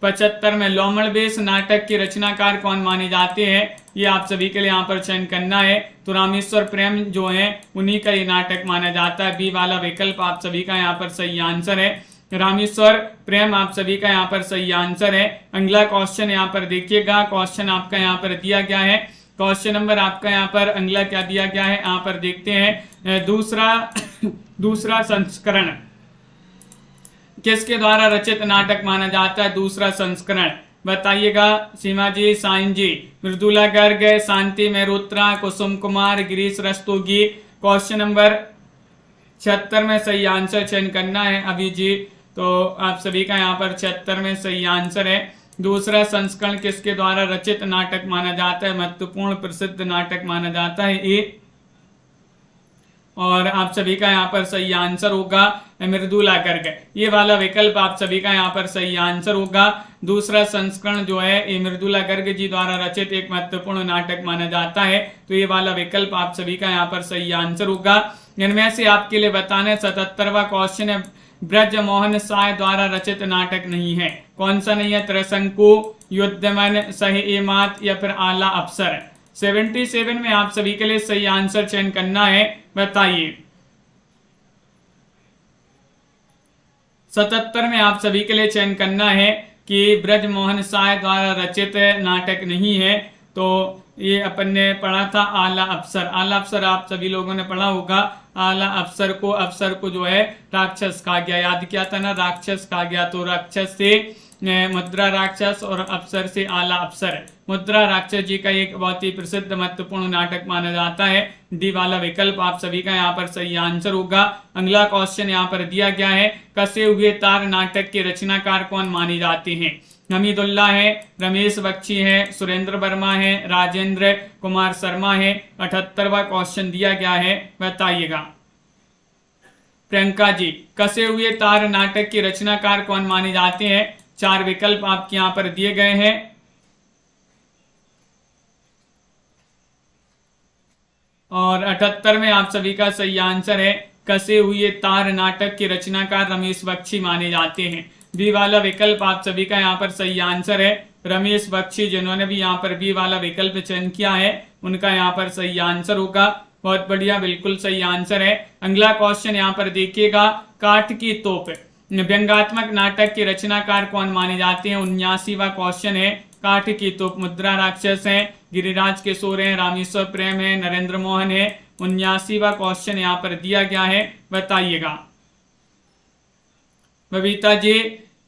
75 में लोमड़ बेस नाटक के रचनाकार कौन माने जाते हैं, ये आप सभी के लिए यहाँ पर चयन करना है। तो रामेश्वर प्रेम जो है उन्हीं का ये नाटक माना जाता है। बी वाला विकल्प आप सभी का यहाँ पर सही आंसर है। रामेश्वर प्रेम आप सभी का यहाँ पर सही आंसर है। अगला क्वेश्चन यहाँ पर देखिएगा, क्वेश्चन आपका यहाँ पर दिया गया है। क्वेश्चन नंबर आपका यहाँ पर अगला क्या दिया गया है, यहाँ पर देखते हैं। दूसरा संस्करण किसके द्वारा रचित नाटक माना जाता है? दूसरा संस्करण बताइएगा। सीमा जी, साइन जी, मृदुला गर्ग, शांति मेहरोत्रा, कुसुम कुमार, गिरीश रस्तोगी। क्वेश्चन नंबर 76 में सही आंसर चयन करना है अभी जी। तो आप सभी का यहाँ पर 76 में सही आंसर है। दूसरा संस्करण किसके द्वारा रचित नाटक माना जाता है? महत्वपूर्ण प्रसिद्ध नाटक माना जाता है ये। और आप सभी का यहाँ पर सही आंसर होगा मृदुला गर्ग। ये वाला विकल्प आप सभी का यहाँ पर सही आंसर होगा। दूसरा संस्करण जो है ये मृदुला गर्ग जी द्वारा रचित एक महत्वपूर्ण नाटक माना जाता है, तो ये वाला विकल्प आप सभी का यहाँ पर सही आंसर होगा। इनमें से आपके लिए बताने 77वां क्वेश्चन है, ब्रज मोहन साय द्वारा रचित नाटक नहीं है। कौन सा नहीं है? त्रिशंकु, युद्धमन, सह-ए-मात या फिर आला अफसर। 77 में आप सभी के लिए सही आंसर चयन करना है, बताइए। 77 में आप सभी के लिए चयन करना है कि ब्रज मोहन साय द्वारा रचित नाटक नहीं है, तो ये अपन ने पढ़ा था आला अफसर। आला अफसर आप सभी लोगों ने पढ़ा होगा। आला अफसर को जो है राक्षस कहा गया, याद किया था ना, राक्षस कहा गया। तो राक्षस से मुद्रा राक्षस और अफसर से आला अफसर। मुद्रा राक्षस जी का एक बहुत ही प्रसिद्ध महत्वपूर्ण नाटक माना जाता है। डी वाला विकल्प आप सभी का यहाँ पर सही आंसर होगा। अगला क्वेश्चन यहाँ पर दिया गया है, कसे हुए तार नाटक के रचनाकार कौन माने जाते हैं? हमीदुल्लाह है, रमेश बख्शी है, सुरेंद्र वर्मा है, राजेंद्र कुमार शर्मा है। 78वां क्वेश्चन दिया गया है, बताइएगा। प्रियंका जी, कसे हुए तार नाटक के रचनाकार कौन माने जाते हैं? 4 विकल्प आपके यहाँ पर दिए गए हैं। और 78 में आप सभी का सही आंसर है, कसे हुए तार नाटक के रचनाकार रमेश बख्शी माने जाते हैं। बी वाला विकल्प आप सभी का यहाँ पर सही आंसर है। रमेश बख्शी जिन्होंने भी यहाँ पर बी वाला विकल्प चयन किया है उनका यहाँ पर सही आंसर होगा। बहुत बढ़िया, बिल्कुल सही आंसर है। अगला क्वेश्चन यहाँ पर देखिएगा, काठ की तोप व्यंग्यात्मक नाटक के रचनाकार कौन माने जाते हैं? 79वां क्वेश्चन है। काठ की तोप मुद्रा राक्षस है, गिरिराज किशोर है, रामेश्वर प्रेम है, नरेंद्र मोहन है। 79वां क्वेश्चन यहाँ पर दिया गया है, बताइएगा। बबीता जी,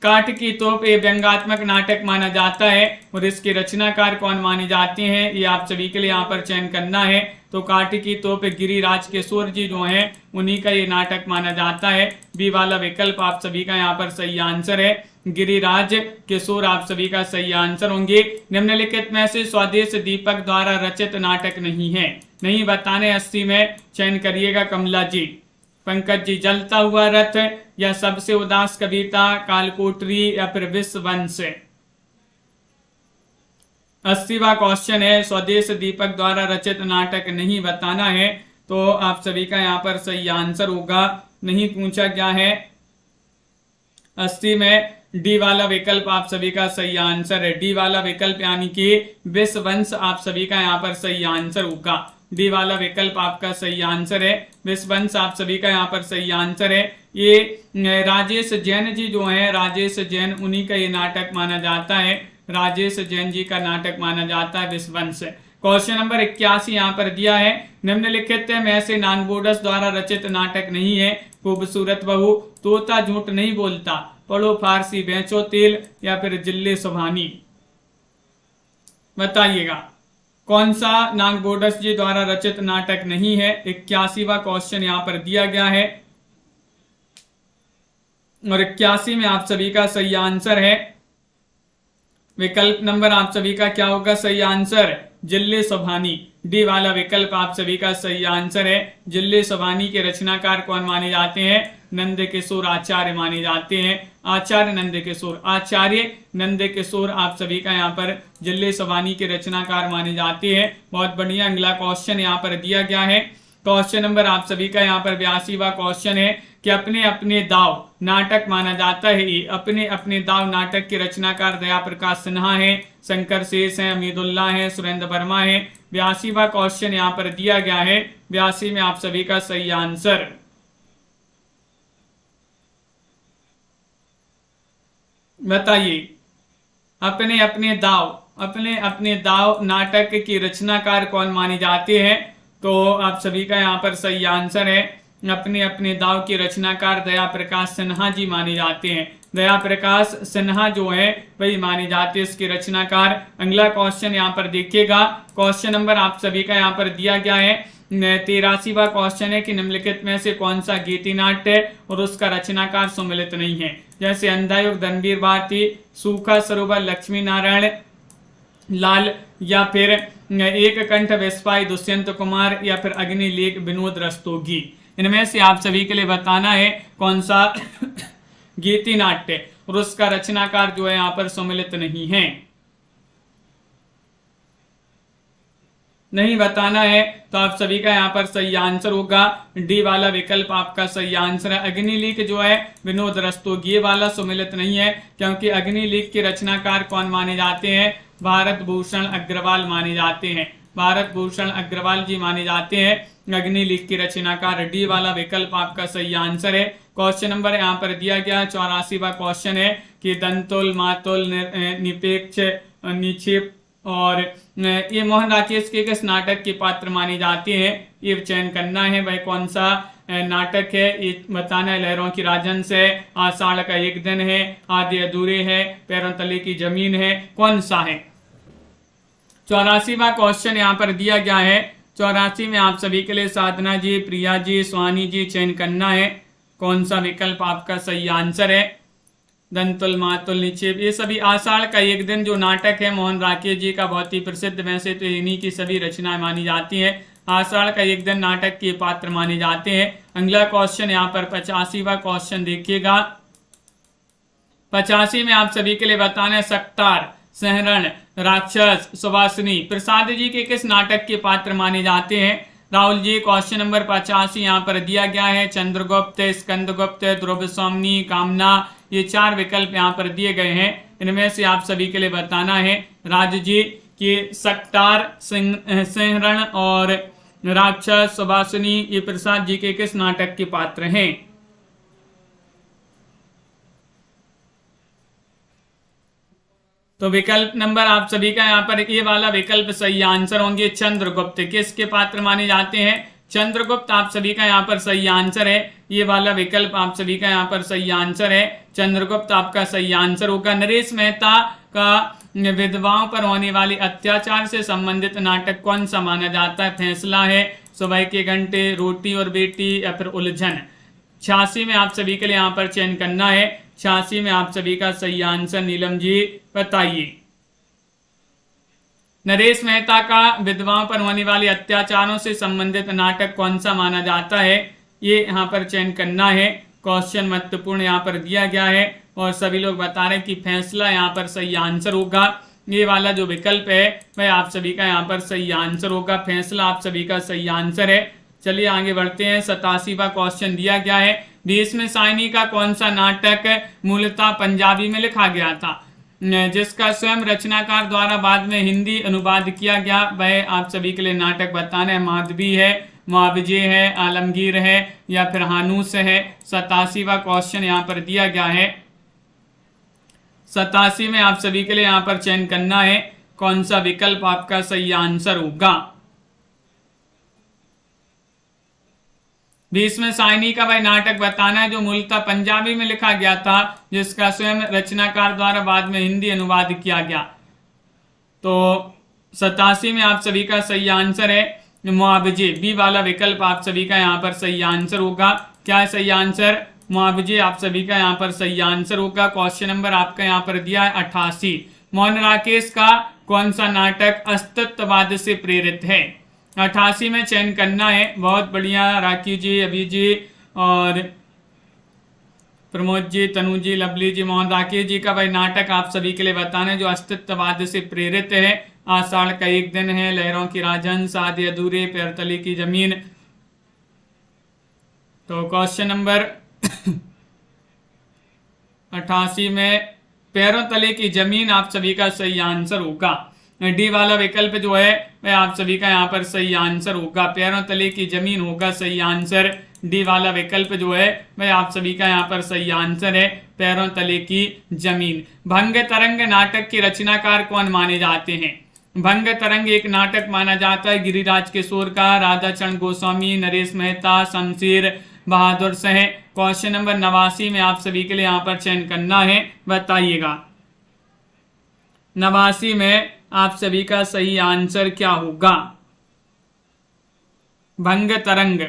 काठ की तोप एक व्यंग्यात्मक नाटक माना जाता है और इसके रचनाकार कौन माने जाते हैं, ये आप सभी के लिए यहाँ पर चयन करना है। तो काठ की तोप गिरिराज किशोर जी जो हैं उन्हीं का ये नाटक माना जाता है। बी वाला विकल्प आप सभी का यहाँ पर सही आंसर है। गिरिराज किशोर आप सभी का सही आंसर होंगे। निम्नलिखित में से स्वदेश दीपक द्वारा रचित नाटक नहीं है, नहीं बताने 80 में चयन करिएगा। कमला जी। पंकज जी, जलता हुआ रथ या सबसे उदास कविता, कालकोटरी या फिर विश्ववंश। 80वां क्वेश्चन है, स्वदेश दीपक द्वारा रचित नाटक नहीं बताना है, तो आप सभी का यहाँ पर सही आंसर होगा नहीं पूछा गया है। 80 में डी वाला विकल्प आप सभी का सही आंसर है। डी वाला विकल्प यानी कि विषवंश आप सभी का यहाँ पर सही आंसर होगा। डी वाला विकल्प आपका सही आंसर है। विषवंश आप सभी का यहाँ पर सही आंसर है। ये राजेश जैन जी जो है, राजेश जैन, उन्हीं का ये नाटक माना जाता है। राजेश जैन जी का नाटक माना जाता है विषवंश। क्वेश्चन नंबर 81 यहाँ पर दिया है, निम्नलिखित में से नागबोडस द्वारा रचित नाटक नहीं है। खूबसूरत बहू, तोता झूठ नहीं बोलता, पढ़ो फारसी, बेचो तेल, या फिर जिल्ले सुभानी। बताइएगा कौन सा नागबोडस जी द्वारा रचित नाटक नहीं है। 81वां क्वेश्चन यहाँ पर दिया गया है और 81 में आप सभी का सही आंसर है। विकल्प नंबर आप सभी का क्या होगा सही आंसर, जिल्ले सुभानी। डी वाला विकल्प आप सभी का सही आंसर है। जिल्ले सुभानी के रचनाकार कौन माने जाते हैं, नंद किशोर आचार्य माने जाते हैं। आचार्य नंद किशोर, आचार्य नंद किशोर आप सभी का यहाँ पर जिल्ले सुभानी के रचनाकार माने जाते हैं। बहुत बढ़िया। अगला क्वेश्चन यहाँ पर दिया गया है, क्वेश्चन नंबर आप सभी का यहाँ पर 82वां क्वेश्चन है कि अपने अपने दाव नाटक माना जाता है। ये अपने अपने दाव नाटक के रचनाकार दया प्रकाश सिन्हा है, शंकर शेष है, अमीदुल्ला है, सुरेंद्र वर्मा है। 82वां क्वेश्चन यहाँ पर दिया गया है। 82 में आप सभी का सही आंसर। बताइए अपने अपने दाव नाटक की रचनाकार कौन माने जाते हैं, तो आप सभी का यहाँ पर सही आंसर है। अपने अपने दाव के रचनाकार दया प्रकाश सिन्हा जी माने जाते हैं। दया प्रकाश सिन्हा जो है वही माने जाते हैं इसके रचनाकार। अगला क्वेश्चन यहाँ पर देखिएगा, क्वेश्चन नंबर आप सभी का यहाँ पर दिया गया है। 83वां क्वेश्चन है कि निम्नलिखित में से कौन सा गीति नाट्य है और उसका रचनाकार सुमिलित नहीं है। जैसे अंधायुग धनवीर भारती, सूखा सरोवर लक्ष्मी नारायण लाल, या फिर एक कंठ वेस्पाई दुष्यंत कुमार, या फिर अग्निलेख विनोद रस्तोगी। इनमें से आप सभी के लिए बताना है कौन सा गीति नाट्य और उसका रचनाकार जो है यहाँ पर सुमिलित नहीं है। नहीं बताना है तो आप सभी का यहाँ पर सही आंसर होगा डी वाला विकल्प आपका सही आंसर है। अग्निलेख जो है विनोद रस्तोगी, ये वाला सुमिलित नहीं है क्योंकि अग्निलेख के रचनाकार कौन माने जाते हैं, भारत भूषण अग्रवाल माने जाते हैं। भारत भूषण अग्रवाल जी माने जाते हैं अग्निलेख के रचनाकार। डी वाला विकल्प आपका सही आंसर है। क्वेश्चन नंबर यहाँ पर दिया गया 84वां क्वेश्चन है कि दंतोल मातोल निपेक्ष निक्षेप और ये मोहन राकेश के किस नाटक के पात्र माने जाते हैं, ये चयन करना है। भाई कौन सा नाटक है ये बताना है। लहरों की राजहंस है, आषाढ़ का एक दिन है, आधे अधूरे है, पैरों तले की जमीन है, कौन सा है। 84वां क्वेश्चन यहाँ पर दिया गया है। 84 में आप सभी के लिए साधना जी, प्रिया जी, स्वानी जी चयन करना है कौन सा विकल्प आपका सही आंसर है। दंतुल मातुल निक्षेप, ये सभी आषाढ़ का एक दिन जो नाटक है मोहन राकेश जी का बहुत ही प्रसिद्ध, वैसे तो इन्हीं की सभी रचनाएं मानी जाती हैं। आषाढ़ का एक दिन नाटक के पात्र माने जाते हैं। अगला क्वेश्चन यहाँ पर 85वां क्वेश्चन देखिएगा। 85 में आप सभी के लिए बताना है सक्तार, सहरण, राक्षस, सुवासिनी प्रसाद जी के किस नाटक के पात्र माने जाते हैं। राहुल जी क्वेश्चन नंबर 85 यहाँ पर दिया गया है। चंद्रगुप्त, स्कंदगुप्त, ध्रुव स्वामिनी, कामना, ये 4 विकल्प यहाँ पर दिए गए हैं। इनमें से आप सभी के लिए बताना है राज जी की सक्तार, सहरण और राक्षस, सुवासिनी ये प्रसाद जी के किस नाटक के पात्र हैं। तो विकल्प नंबर आप सभी का यहाँ पर ये वाला विकल्प सही आंसर होंगे। चंद्रगुप्त किसके पात्र माने जाते हैं, चंद्रगुप्त आप सभी का यहाँ पर सही आंसर है। ये वाला विकल्प आप सभी का यहाँ पर सही आंसर है। चंद्रगुप्त आपका सही आंसर होगा। नरेश मेहता का विधवाओं पर होने वाले अत्याचार से संबंधित नाटक कौन सा माना जाता है। फैसला है, सुबह के घंटे, रोटी और बेटी, या फिर उलझन। 86 में आप सभी के लिए यहाँ पर चयन करना है। 86 में आप सभी का सही आंसर नीलम जी बताइए। नरेश मेहता का विधवाओं पर होने वाले अत्याचारों से संबंधित नाटक कौन सा माना जाता है, ये यहाँ पर चयन करना है। क्वेश्चन महत्वपूर्ण यहाँ पर दिया गया है और सभी लोग बता रहे हैं कि फैसला यहाँ पर सही आंसर होगा। ये वाला जो विकल्प है वह आप सभी का यहाँ पर सही आंसर होगा। फैसला आप सभी का सही आंसर है। चलिए आगे बढ़ते हैं। 87वां क्वेश्चन दिया गया है, भीष्म साइनी का कौन सा नाटक मूलतः पंजाबी में लिखा गया था, जिसका स्वयं रचनाकार द्वारा बाद में हिंदी अनुवाद किया गया? वह आप सभी के लिए नाटक बताना है। माधवी है, मुआवजे है, आलमगीर है या फिर हानूस है। 87वां क्वेश्चन यहाँ पर दिया गया है। 87 में आप सभी के लिए यहाँ पर चयन करना है कौन सा विकल्प आपका सही आंसर होगा। भीष्म साइनी का वह नाटक बताना है जो मूलतः पंजाबी में लिखा गया था, जिसका स्वयं रचनाकार द्वारा बाद में हिंदी अनुवाद किया गया। तो 87 में आप सभी का सही आंसर है मुआवजे। बी वाला विकल्प आप सभी का यहाँ पर सही आंसर होगा। क्या है सही आंसर? मुआवजे आप सभी का यहाँ पर सही आंसर होगा। क्वेश्चन नंबर आपका यहाँ पर दिया है 88, मोहन राकेश का कौन सा नाटक अस्तित्ववाद से प्रेरित है? 88 में चयन करना है। बहुत बढ़िया राखी जी, अभी जी और प्रमोद जी, तनु जी, लवली जी, मोहन राकेश जी का भाई नाटक आप सभी के लिए बताना है जो अस्तित्ववाद से प्रेरित है। आषाढ़ का एक दिन है, लहरों की राजहंस, आधे अधूरे, पैर तले की जमीन। तो क्वेश्चन नंबर 88 में पैरों तले की जमीन आप सभी का सही आंसर होगा। डी वाला विकल्प जो है वह आप सभी का यहाँ पर सही आंसर होगा। पैरों तले की जमीन होगा सही आंसर। डी वाला विकल्प जो है वह आप सभी का यहाँ पर सही आंसर है, पैरों तले की जमीन। भंग तरंग नाटक के रचनाकार कौन माने जाते हैं? भंग तरंग एक नाटक माना जाता है गिरिराज किशोर का, राधाचरण गोस्वामी, नरेश मेहता, शमशेर बहादुर सह। क्वेश्चन नंबर 89 में आप सभी के लिए यहाँ पर चयन करना है, बताइएगा 89 में आप सभी का सही आंसर क्या होगा? भंग तरंग।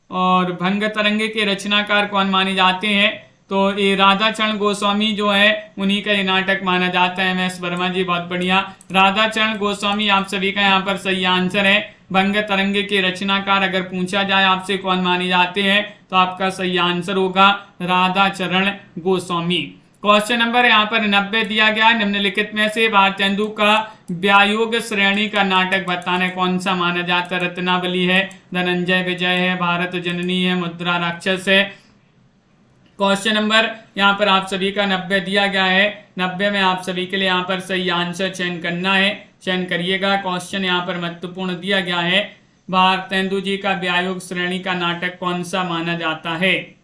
और भंग तरंग के रचनाकार कौन माने जाते हैं? तो ये राधाचरण गोस्वामी जो है उन्हीं का ये नाटक माना जाता है। MS वर्मा जी, बहुत बढ़िया। राधाचरण गोस्वामी आप सभी का यहाँ पर सही आंसर है। भंग तरंग के रचनाकार अगर पूछा जाए आपसे कौन माने जाते हैं तो आपका सही आंसर होगा राधाचरण गोस्वामी। क्वेश्चन नंबर यहाँ पर 90 दिया गया है, निम्नलिखित में से भारतेंदु का व्यायोग श्रेणी का नाटक बताना है कौन सा माना जाता है? रत्नावली है, धनंजय विजय है, भारत जननी है, मुद्रा राक्षस है। क्वेश्चन नंबर यहाँ पर आप सभी का 90 दिया गया है। 90 में आप सभी के लिए यहाँ पर सही आंसर चयन करना है, चयन करिएगा। क्वेश्चन यहाँ पर महत्वपूर्ण दिया गया है, भारतेंदु जी का व्यायोग श्रेणी का नाटक कौन सा माना जाता है?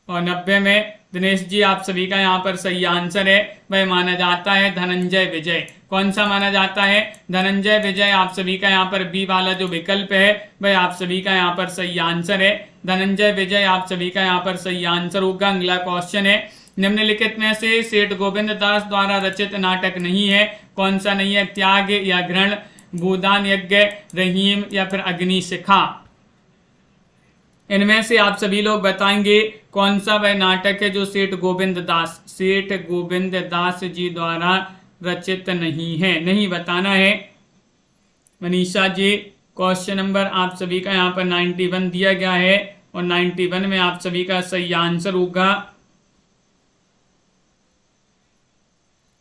और 90 में दिनेश जी आप सभी का यहाँ पर सही आंसर है, वह माना जाता है धनंजय विजय। कौन सा माना जाता है? धनंजय विजय आप सभी का यहाँ पर बी वाला जो विकल्प है वह आप सभी का यहाँ पर सही आंसर है। धनंजय विजय आप सभी का यहाँ पर सही आंसर होगा। अगला क्वेश्चन है, निम्नलिखित में से सेठ गोविंद दास द्वारा रचित नाटक नहीं है, कौन सा नहीं है? त्याग या ग्रहण, भूदान यज्ञ, रहीम या फिर अग्निशिखा। इनमें से आप सभी लोग बताएंगे कौन सा वह नाटक है जो सेठ गोविंद दास जी द्वारा रचित नहीं है। नहीं बताना है। मनीषा जी, क्वेश्चन नंबर आप सभी का यहाँ पर 91 दिया गया है और 91 में आप सभी का सही आंसर होगा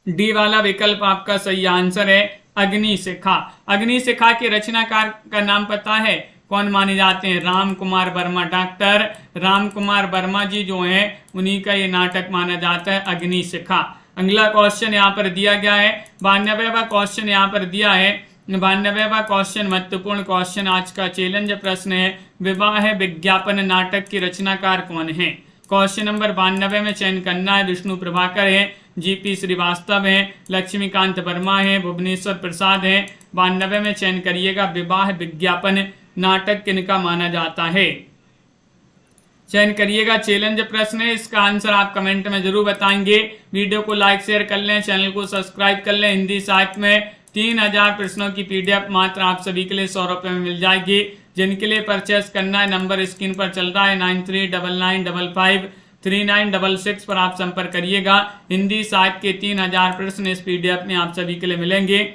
डी वाला विकल्प आपका सही आंसर है, अग्निशिखा। अग्निशिखा के रचनाकार का नाम पता है? कौन माने जाते हैं? राम कुमार वर्मा। डॉक्टर राम कुमार वर्मा जी जो हैं उन्हीं का ये नाटक माना जाता है अग्निशिखा। अगला क्वेश्चन यहाँ पर दिया गया है, 92वां क्वेश्चन यहाँ पर दिया है। 92वां क्वेश्चन महत्वपूर्ण क्वेश्चन, आज का चैलेंज प्रश्न है, विवाह विज्ञापन नाटक के रचनाकार कौन है? क्वेश्चन नंबर 92 में चयन करना है। विष्णु प्रभाकर है, GP श्रीवास्तव है, लक्ष्मीकांत वर्मा है, भुवनेश्वर प्रसाद है। 92 में चयन करिएगा, विवाह विज्ञापन नाटक किनका माना जाता है? चयन करिएगा। चैलेंज प्रश्न है, इसका आंसर आप कमेंट में जरूर बताएंगे। वीडियो को लाइक शेयर कर लें, चैनल को सब्सक्राइब कर लें। हिंदी साहित्य में 3000 प्रश्नों की PDF मात्र आप सभी के लिए 100 रुपये में मिल जाएगी। जिनके लिए परचेस करना है, नंबर स्क्रीन पर चल रहा है 9399553966 पर आप संपर्क करिएगा। हिंदी साहित्य के 3000 प्रश्न इस PDF में आप सभी के लिए मिलेंगे।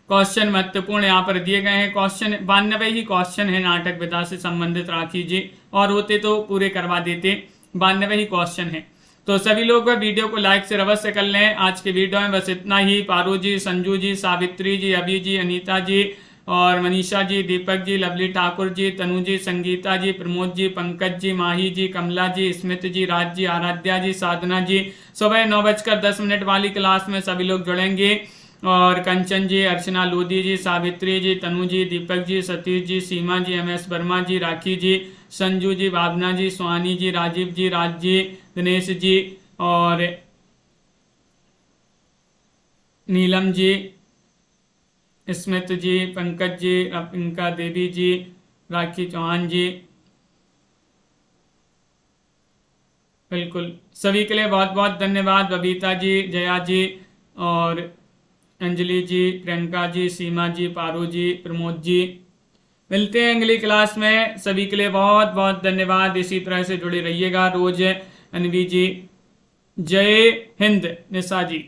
क्वेश्चन महत्वपूर्ण यहाँ पर दिए गए हैं। क्वेश्चन 92 ही क्वेश्चन है नाटक विधा से संबंधित राखी जी, और होते तो पूरे करवा देते। 92 ही क्वेश्चन है। तो सभी लोग वीडियो को लाइक से अवश्य कर लें। आज के वीडियो में बस इतना ही। पारू जी, संजू जी, सावित्री जी, अभी जी, अनीता जी और मनीषा जी, दीपक जी, लवली ठाकुर जी, तनु जी, संगीता जी, प्रमोद जी, पंकज जी, माही जी, कमला जी, स्मित जी, राज जी, आराध्या जी, साधना जी। सुबह 9:10 वाली क्लास में सभी लोग जुड़ेंगे। और कंचन जी, अर्चना लोधी जी, सावित्री जी, तनु जी, दीपक जी, सतीश जी, सीमा जी, MS वर्मा जी, राखी जी, संजू जी, भावना जी, सुहानी जी, राजीव जी, राज जी, दिनेश जी और नीलम जी, स्मित जी, पंकज जी, पिंका देवी जी, राखी चौहान जी। बिल्कुल, सभी के लिए बहुत बहुत धन्यवाद। बबीता जी, जया जी और अंजलि जी, प्रियंका जी, सीमा जी, पारू जी, प्रमोद जी। मिलते हैं अगली क्लास में। सभी के लिए बहुत बहुत धन्यवाद। इसी तरह से जुड़े रहिएगा रोज। अनवी जी, जय हिंद। निशा जी।